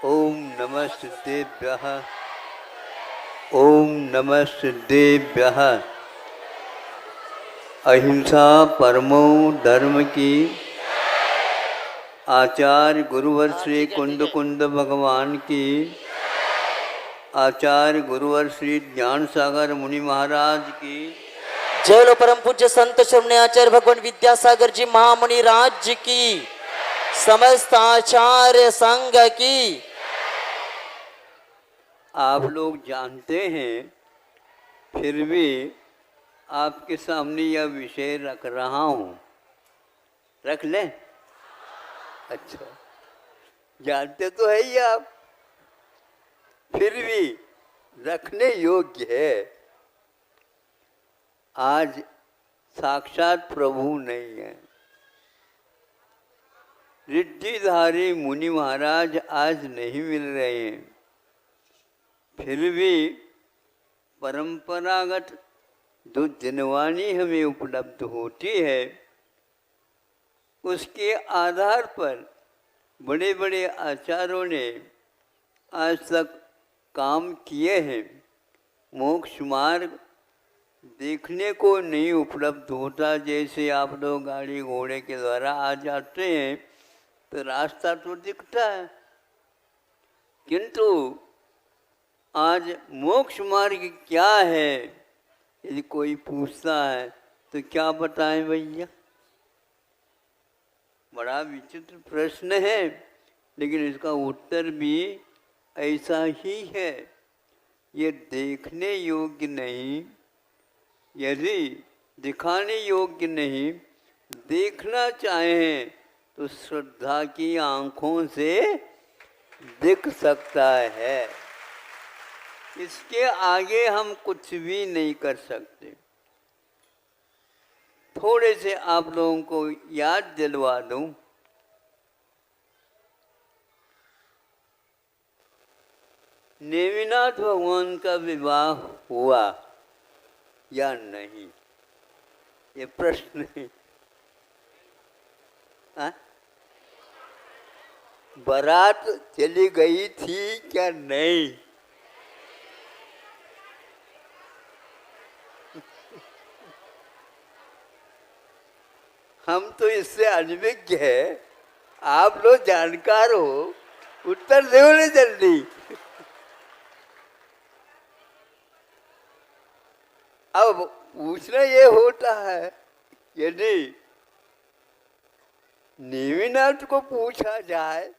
ओम नमः सिद्धेभ्यः। ओम नमः सिद्धेभ्यः। अहिंसा परमो धर्म की। आचार्य गुरुवर श्री कुंद कुंद भगवान की। आचार्य गुरुवर श्री ज्ञान सागर मुनि महाराज की। जय लो परम पूज्य संत श्रमणे आचार्य भगवान विद्यासागर जी महामुनि राज्य की। समस्त आचार्य संघ की। आप लोग जानते हैं, फिर भी आपके सामने यह विषय रख रहा हूँ। रख लें? अच्छा, जानते तो है ही आप, फिर भी रखने योग्य है। आज साक्षात प्रभु नहीं है, रिद्धिधारी मुनि महाराज आज नहीं मिल रहे हैं। फिर भी परंपरागत जो जनवाणी हमें उपलब्ध होती है, उसके आधार पर बड़े बड़े आचार्यों ने आज तक काम किए हैं। मोक्ष मार्ग देखने को नहीं उपलब्ध होता। जैसे आप लोग गाड़ी घोड़े के द्वारा आ जाते हैं तो रास्ता तो दिखता है, किंतु आज मोक्ष मार्ग क्या है यदि कोई पूछता है तो क्या बताएं भैया? बड़ा विचित्र प्रश्न है, लेकिन इसका उत्तर भी ऐसा ही है। ये देखने योग्य नहीं, यदि दिखाने योग्य नहीं, देखना चाहें तो श्रद्धा की आंखों से दिख सकता है। इसके आगे हम कुछ भी नहीं कर सकते। थोड़े से आप लोगों को याद दिलवा दूं। नेमिनाथ भगवान का विवाह हुआ या नहीं, ये प्रश्न है। बारात चली गई थी क्या नहीं? हम तो इससे अनभिज्ञ है, आप लोग जानकार हो, उत्तर दो ना जल्दी। अब पूछना ये होता है, यदि नेमिनाथ को पूछा जाए,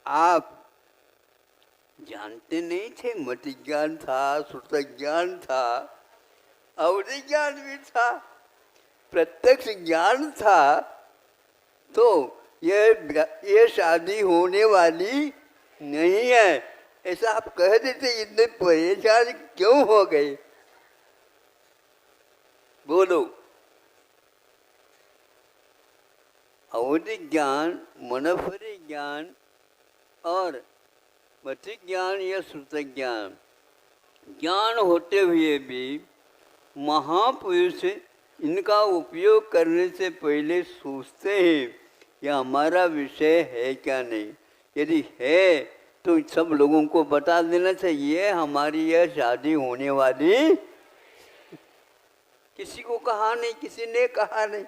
आप जानते नहीं थे? मति ज्ञान था, श्रुत ज्ञान था, अवधि ज्ञान भी था, प्रत्यक्ष ज्ञान था, तो ये शादी होने वाली नहीं है ऐसा आप कह देते। इतने परेशान क्यों हो गए? बोलो। अवधि ज्ञान, मनोफरी ज्ञान और मति ज्ञान या श्रुत ज्ञान, ज्ञान होते हुए भी महापुरुष इनका उपयोग करने से पहले सोचते हैं यह हमारा विषय है क्या नहीं। यदि है तो सब लोगों को बता देना चाहिए हमारी यह शादी होने वाली। किसी को कहा नहीं, किसी ने कहा नहीं,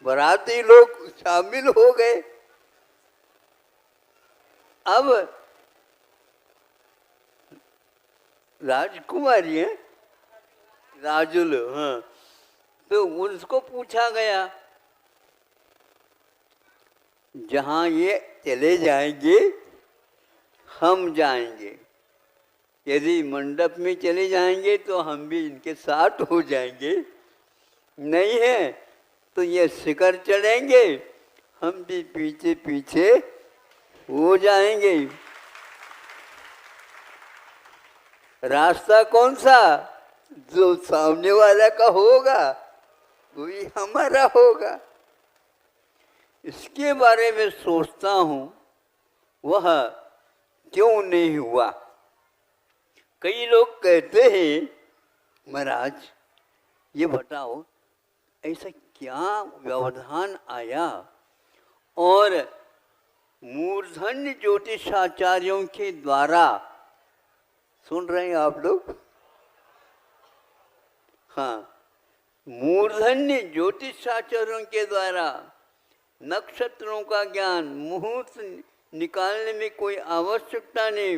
बाराती लोग शामिल हो गए। अब राजकुमारी है, राजुल, हाँ, तो उसको पूछा गया, जहाँ ये चले जाएंगे हम जाएंगे। यदि मंडप में चले जाएंगे तो हम भी इनके साथ हो जाएंगे, नहीं है तो ये शिखर चढ़ेंगे, हम भी पीछे पीछे हो जाएंगे। रास्ता कौन सा? जो सामने वाला का होगा वही हमारा होगा। इसके बारे में सोचता हूँ, वह क्यों नहीं हुआ। कई लोग कहते हैं, महाराज ये बताओ ऐसा क्या व्यवधान आया और मूर्धन्य ज्योतिषाचार्यों के द्वारा, सुन रहे हैं आप लोग? हाँ, मूर्धन्य ज्योतिषाचार्यों के द्वारा नक्षत्रों का ज्ञान, मुहूर्त निकालने में कोई आवश्यकता नहीं,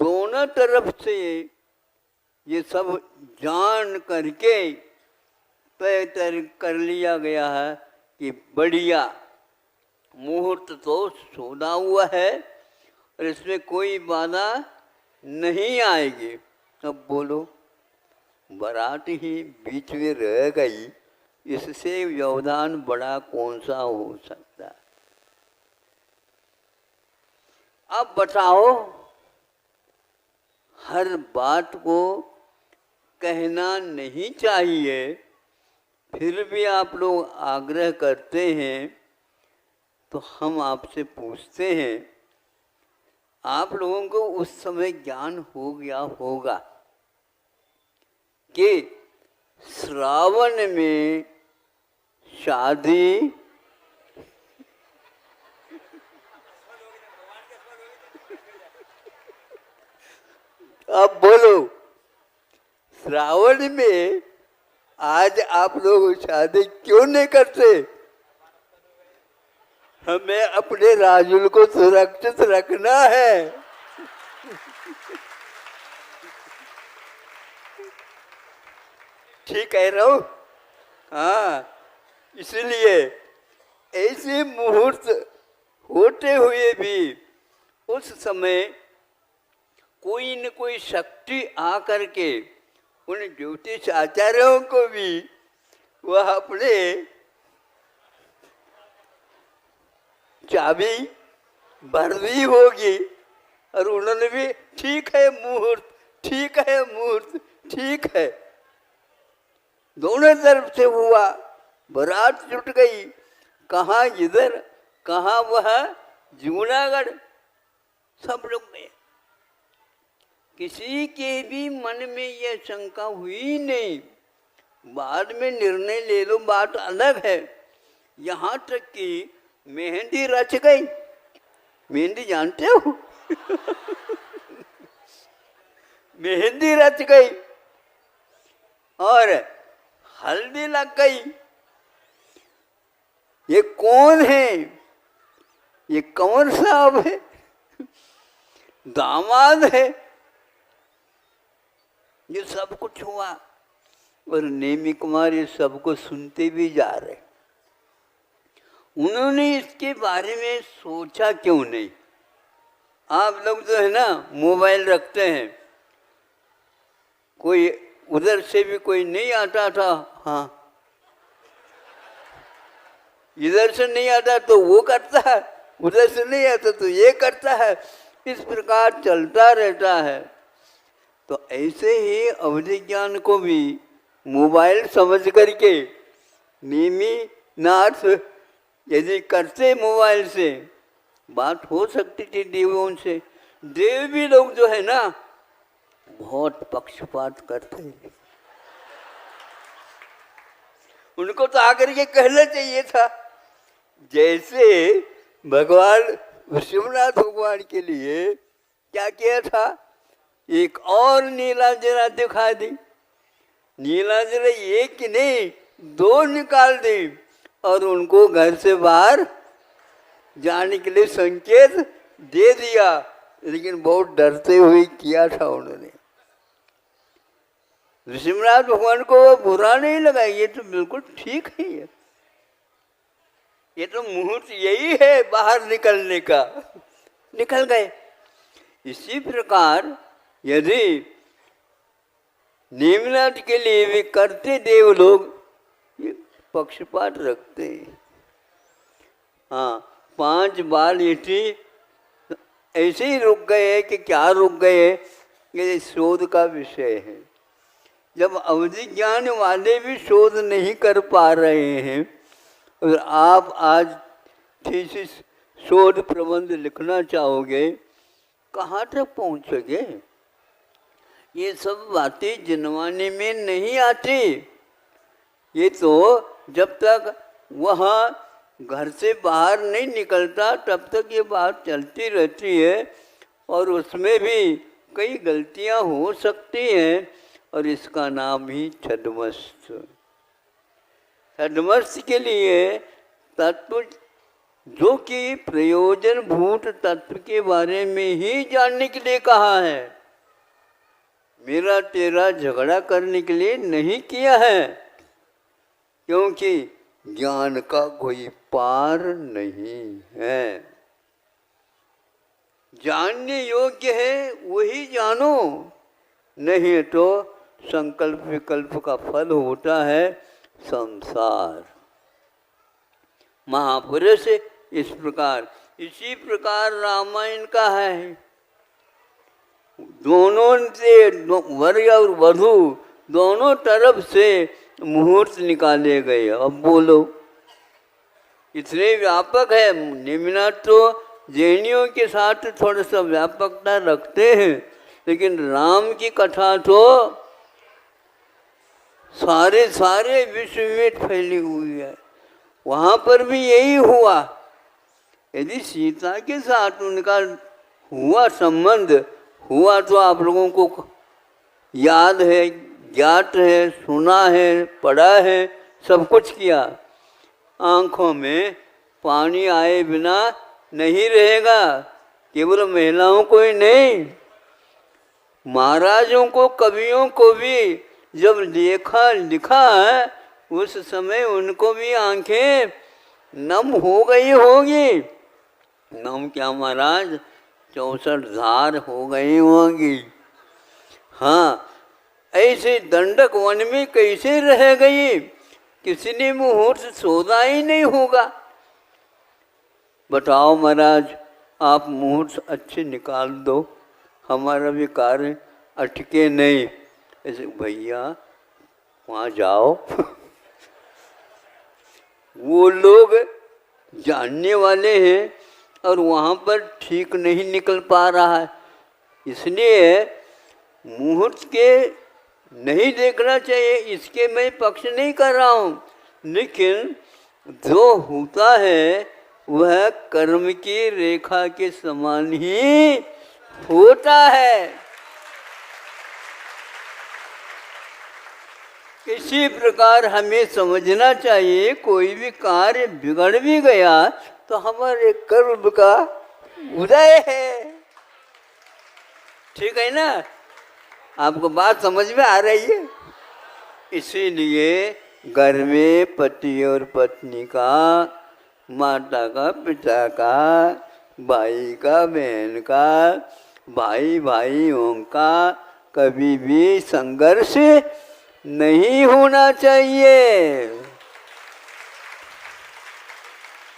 दोनों तरफ से ये सब जान करके तय कर लिया गया है कि बढ़िया मुहूर्त तो सोधा हुआ है और इसमें कोई बाधा नहीं आएगी। अब बोलो, बारात ही बीच में रह गई, इससे व्यवधान बड़ा कौन सा हो सकता है? अब बताओ, हर बात को कहना नहीं चाहिए, फिर भी आप लोग आग्रह करते हैं, तो हम आपसे पूछते हैं, आप लोगों को उस समय ज्ञान हो गया होगा कि श्रावण में शादी अब बोलो, श्रावण में आज आप लोग शादी क्यों नहीं करते? हमें अपने राजुल को सुरक्षित रखना है। ठीक कह रहा हूं? हाँ, इसलिए ऐसे मुहूर्त होते हुए भी उस समय कोई न कोई शक्ति आकर के उन ज्योतिष आचार्यों को भी वह अपने चाबी भर दी होगी और उन्होंने भी ठीक है मुहूर्त, ठीक है मुहूर्त, ठीक है, दोनों तरफ से हुआ, बारात जुट गई, कहाँ इधर कहाँ वह जूनागढ़, सब लोग गए। किसी के भी मन में यह शंका हुई नहीं, बाद में निर्णय ले लो, बात अलग है। यहाँ तक कि मेहंदी रच गई, मेहंदी जानते हो? मेहंदी रच गई और हल्दी लग गई। ये कौन है? ये कंवर साहब है, दामाद है। ये सब कुछ हुआ और नेमी कुमार ये सबको सुनते भी जा रहे। उन्होंने इसके बारे में सोचा क्यों नहीं? आप लोग जो है ना मोबाइल रखते हैं, कोई उधर से भी कोई नहीं आता था, हाँ, इधर से नहीं आता तो वो करता है, उधर से नहीं आता तो ये करता है, इस प्रकार चलता रहता है। तो ऐसे ही अवधि ज्ञान को भी मोबाइल समझ करके नेमी नाथ यदि करते मोबाइल से, बात हो सकती थी देवों से। देव भी लोग जो है ना बहुत पक्षपात करते हैं। उनको तो आकर के कहना चाहिए था, जैसे भगवान शिवनाथ भगवान के लिए क्या किया था, एक और नीलांजना दिखा दी। नीलांजना एक नहीं 2 निकाल दी और उनको घर से बाहर जाने के लिए संकेत दे दिया, लेकिन बहुत डरते हुए किया था उन्होंने। ऋषिमनाथ भगवान को वो बुरा नहीं लगा, ये तो बिल्कुल ठीक है, ये तो मुहूर्त यही है बाहर निकलने का, निकल गए। इसी प्रकार यदि नेमिनाथ के लिए भी करते देव लोग ये पक्षपात रखते हैं। हाँ, 5 बार ये ऐसे ही रुक गए कि क्या रुक गए, ये शोध का विषय है। जब अवधि ज्ञान वाले भी शोध नहीं कर पा रहे हैं और आप आज थीसिस शोध प्रबंध लिखना चाहोगे, कहाँ तक पहुँचोगे? ये सब बातें जिनवाने में नहीं आती। ये तो जब तक वहाँ घर से बाहर नहीं निकलता तब तक ये बात चलती रहती है, और उसमें भी कई गलतियां हो सकती हैं, और इसका नाम ही छद्मस्त। छद्मस्त के लिए तत्व जो कि प्रयोजनभूत तत्व के बारे में ही जानने के लिए कहा है, मेरा तेरा झगड़ा करने के लिए नहीं किया है, क्योंकि ज्ञान का कोई पार नहीं है। जानने योग्य है वही जानो, नहीं तो संकल्प विकल्प का फल होता है संसार। महापुरुष इस प्रकार, इसी प्रकार रामायण का है। दोनों से वर और वधू दोनों तरफ से मुहूर्त निकाले गए। अब बोलो, इतने व्यापक है। निम्ना तो जैनियों के साथ थोड़ा सा व्यापकता रखते हैं, लेकिन राम की कथा तो सारे विश्व में फैली हुई है। वहाँ पर भी यही हुआ। यदि सीता के साथ उनका हुआ संबंध हुआ तो आप लोगों को याद है, ज्ञात है, सुना है, पढ़ा है, सब कुछ किया। आँखों में पानी आए बिना नहीं रहेगा, केवल महिलाओं को ही नहीं, महाराजों को, कवियों को भी जब लिखा है उस समय उनको भी आंखें नम हो गई होगी। नम क्या महाराज, 64 धार हो गई होंगी। हाँ, ऐसे दंडक वन में कैसे रह गई, किसी ने मुहूर्त सोचा ही नहीं होगा। बताओ महाराज, आप मुहूर्त अच्छे निकाल दो, हमारा भी कार्य अटके नहीं। ऐसे भैया वहाँ जाओ वो लोग जानने वाले हैं और वहाँ पर ठीक नहीं निकल पा रहा है, इसलिए मुहूर्त के नहीं देखना चाहिए। इसके मैं पक्ष नहीं कर रहा हूँ, लेकिन जो होता है वह कर्म की रेखा के समान ही होता है। इसी प्रकार हमें समझना चाहिए, कोई भी कार्य बिगड़ भी गया तो हमारे कर्म का उदय है। ठीक है ना? आपको बात समझ में आ रही है? इसीलिए घर में पति और पत्नी का, माता का, पिता का, भाई का, बहन का, भाई भाइयों का कभी भी संघर्ष नहीं होना चाहिए।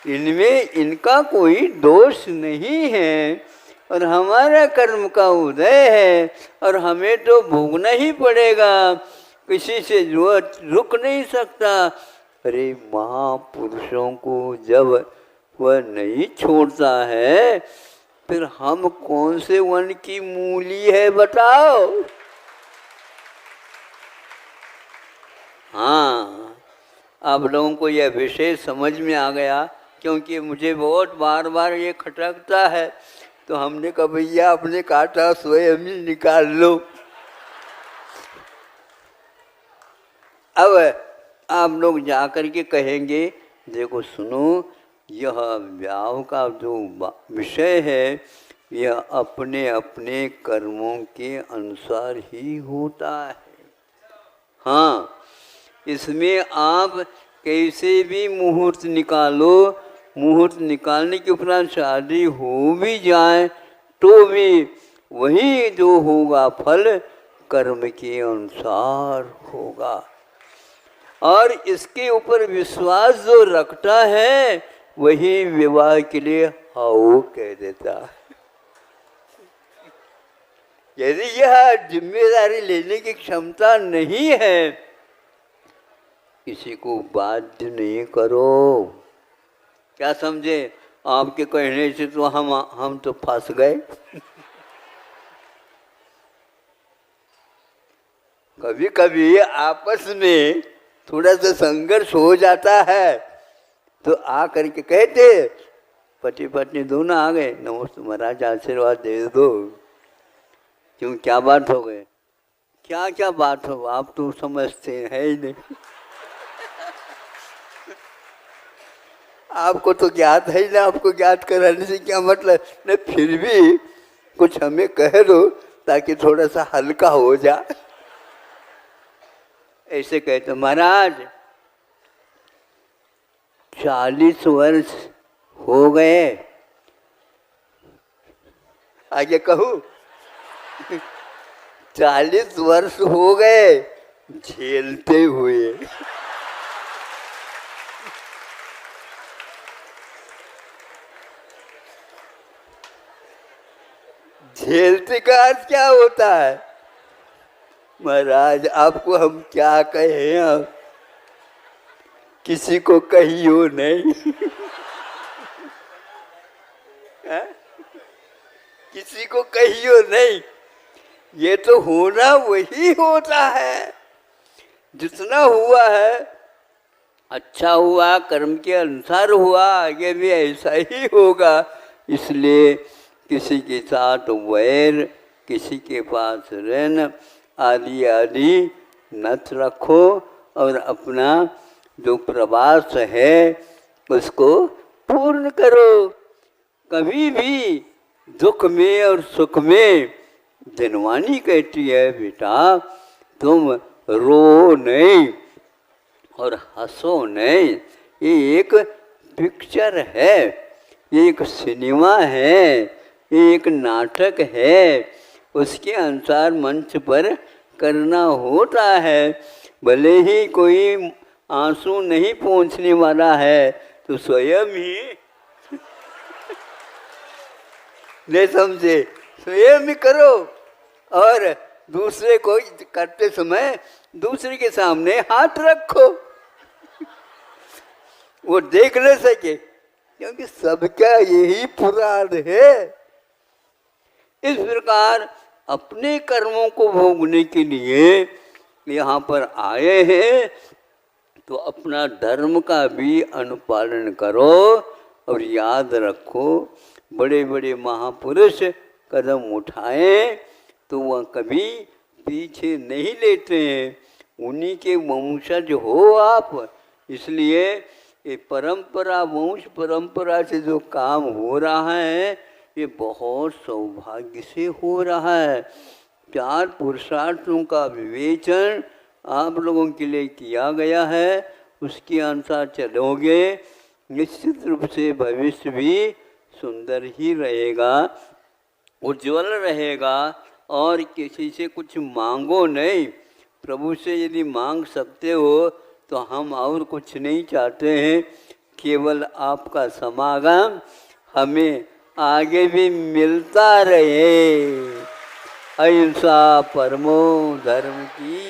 इनमें इनका कोई दोष नहीं है और हमारा कर्म का उदय है और हमें तो भोगना ही पड़ेगा, किसी से जो रुक नहीं सकता। अरे महापुरुषों को जब वह नहीं छोड़ता है, फिर हम कौन से वन की मूली है बताओ? हाँ, आप लोगों को यह विषय समझ में आ गया, क्योंकि मुझे बहुत बार बार ये खटकता है। तो हमने कहा भैया अपने कांटा स्वयं ही निकाल लो। अब आप लोग जाकर के कहेंगे, देखो सुनो, यह ब्याह का जो विषय है यह अपने अपने कर्मों के अनुसार ही होता है। हाँ, इसमें आप कैसे भी मुहूर्त निकालो, मुहूर्त निकालने के उपरांत शादी हो भी जाए तो भी वही जो होगा फल कर्म के अनुसार होगा। और इसके ऊपर विश्वास जो रखता है वही विवाह के लिए हाउ कह देता है। यदि यह जिम्मेदारी लेने की क्षमता नहीं है, किसी को बाध्य नहीं करो। क्या समझे? आपके कहने से तो हम तो फंस गए। कभी कभी आपस में थोड़ा सा संघर्ष हो जाता है, तो आ करके कहते, पति पत्नी दोनों आ गए, नमस्ते महाराज आशीर्वाद दे दो। क्यों, क्या बात हो गई? क्या क्या बात हो, आप तो समझते हैं ही नहीं। आपको तो ज्ञात है ही ना, आपको ज्ञात कराने से क्या मतलब। नहीं, फिर भी कुछ हमें कह दो ताकि थोड़ा सा हल्का हो जाए। ऐसे कहते, महाराज 40 वर्ष हो गए, आगे कहूँ 40 वर्ष हो गए झेलते हुए। झेलते का अर्थ क्या होता है? महाराज आपको हम क्या कहें, आप किसी को कहियो नहीं। किसी को कहियो नहीं, ये तो होना वही होता है। जितना हुआ है अच्छा हुआ, कर्म के अनुसार हुआ, आगे भी ऐसा ही होगा। इसलिए किसी के साथ वैर, किसी के पास ऋण आदि आदि नत रखो और अपना जो प्रवास है उसको पूर्ण करो। कभी भी दुख में और सुख में जनवानी कहती है, बेटा तुम रो नहीं और हंसो नहीं। ये एक पिक्चर है, ये एक सिनेमा है, ये एक नाटक है, उसके अनुसार मंच पर करना होता है। भले ही कोई आंसू नहीं पहुँचने वाला है तो स्वयं ही नहीं समझे, स्वयं ही करो और दूसरे को करते समय दूसरे के सामने हाथ रखो, वो देख न सके, क्योंकि सबका यही पुराण है। इस प्रकार अपने कर्मों को भोगने के लिए यहाँ पर आए हैं, तो अपना धर्म का भी अनुपालन करो और याद रखो, बड़े बड़े महापुरुष कदम उठाएं तो वह कभी पीछे नहीं लेते हैं, उन्हीं के वंशज हो आप। इसलिए ये परंपरा, वंश परंपरा से जो काम हो रहा है ये बहुत सौभाग्य से हो रहा है। 4 पुरुषार्थों का विवेचन आप लोगों के लिए किया गया है, उसके अनुसार चलोगे निश्चित रूप से भविष्य भी सुंदर ही रहेगा, उज्जवल रहेगा। और किसी से कुछ मांगो नहीं, प्रभु से यदि मांग सकते हो तो हम और कुछ नहीं चाहते हैं, केवल आपका समागम हमें आगे भी मिलता रहे। अहिंसा परमो धर्म की।